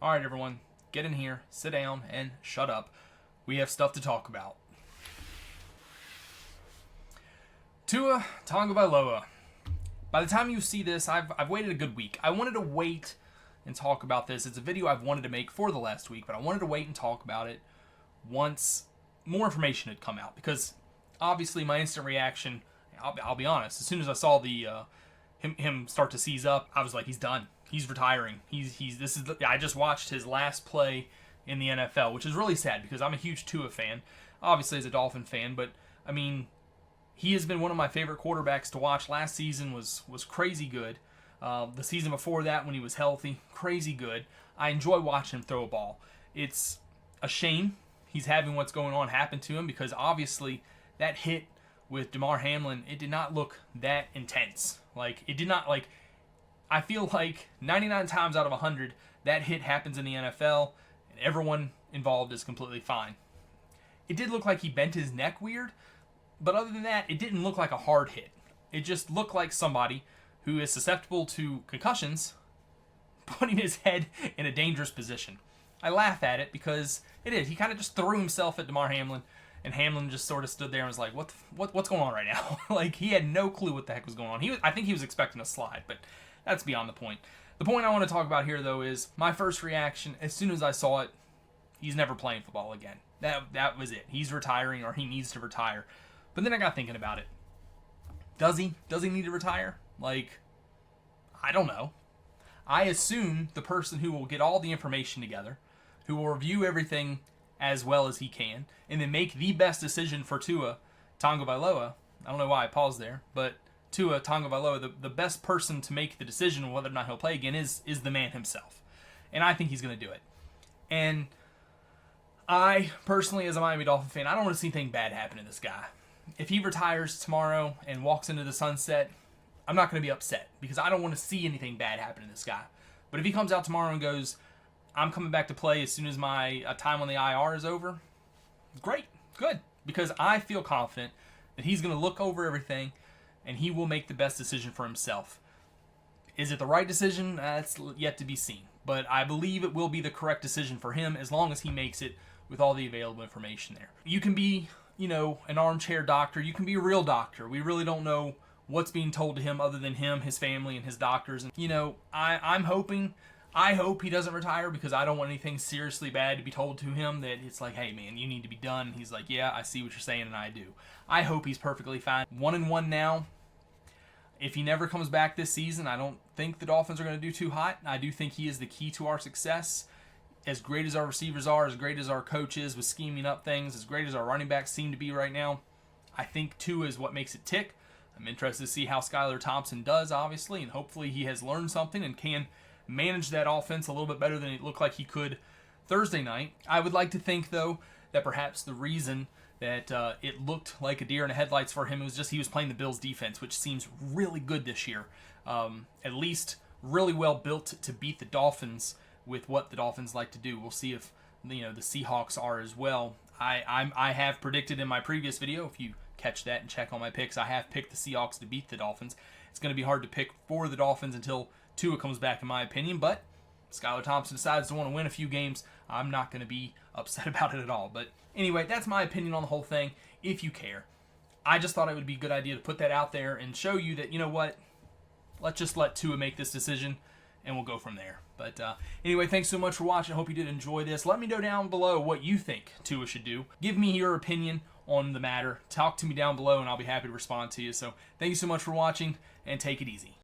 All right, everyone, get in here, sit down, and shut up. We have stuff to talk about. Tua Tagovailoa. By the time you see this, I've waited a good week. I wanted to wait and talk about this. It's a video I've wanted to make for the last week, but I wanted to wait and talk about it once more information had come out, because obviously my instant reaction, I'll be honest, as soon as I saw the him start to seize up, I was like, he's done. He's retiring. I just watched his last play in the NFL, which is really sad because I'm a huge Tua fan, obviously as a Dolphin fan, but I mean, he has been one of my favorite quarterbacks to watch. Last season was crazy good. The season before that, when he was healthy, crazy good. I enjoy watching him throw a ball. It's a shame he's having what's going on happen to him, because obviously that hit with Damar Hamlin, it did not look that intense. I feel like 99 times out of 100, that hit happens in the NFL, and everyone involved is completely fine. It did look like he bent his neck weird, but other than that, it didn't look like a hard hit. It just looked like somebody who is susceptible to concussions putting his head in a dangerous position. I laugh at it because it is. He kind of just threw himself at Damar Hamlin, and Hamlin just sort of stood there and was like, what's going on right now? Like, he had no clue what the heck was going on. I think he was expecting a slide, but that's beyond the point. The point I want to talk about here, though, is my first reaction as soon as I saw it: he's never playing football again. That was it. He's retiring, or he needs to retire. But then I got thinking about it. Does he need to retire? Like, I don't know. I assume the person who will get all the information together, who will review everything as well as he can, and then make the best decision for Tua Tagovailoa. I don't know why I paused there, but Tua Tagovailoa, the best person to make the decision on whether or not he'll play again is the man himself. And I think he's going to do it. And I, personally, as a Miami Dolphin fan, I don't want to see anything bad happen to this guy. If he retires tomorrow and walks into the sunset, I'm not going to be upset, because I don't want to see anything bad happen to this guy. But if he comes out tomorrow and goes, I'm coming back to play as soon as my time on the IR is over, great, good. Because I feel confident that he's going to look over everything and he will make the best decision for himself. Is it the right decision? That's yet to be seen. But I believe it will be the correct decision for him, as long as he makes it with all the available information there. You can be, an armchair doctor. You can be a real doctor. We really don't know what's being told to him other than him, his family, and his doctors. And, I hope he doesn't retire, because I don't want anything seriously bad to be told to him that it's like, hey man, you need to be done. And he's like, yeah, I see what you're saying, and I do. I hope he's perfectly fine. 1-1 now. If he never comes back this season, I don't think the Dolphins are going to do too hot. I do think he is the key to our success. As great as our receivers are, as great as our coach is with scheming up things, as great as our running backs seem to be right now, I think Tua is what makes it tick. I'm interested to see how Skylar Thompson does, obviously, and hopefully he has learned something and can manage that offense a little bit better than it looked like he could Thursday night. I would like to think, though, that perhaps the reason that it looked like a deer in the headlights for him was just he was playing the Bills' defense, which seems really good this year. At least really well built to beat the Dolphins with what the Dolphins like to do. We'll see if the Seahawks are as well. I have predicted in my previous video, if you catch that and check on my picks, I have picked the Seahawks to beat the Dolphins. It's going to be hard to pick for the Dolphins until Tua comes back, in my opinion, but Skylar Thompson decides to want to win a few games, I'm not going to be upset about it at all. But anyway, that's my opinion on the whole thing, if you care. I just thought it would be a good idea to put that out there and show you that, you know what, let's just let Tua make this decision, and we'll go from there. But anyway, thanks so much for watching. I hope you did enjoy this. Let me know down below what you think Tua should do. Give me your opinion on the matter. Talk to me down below, and I'll be happy to respond to you. So thank you so much for watching, and take it easy.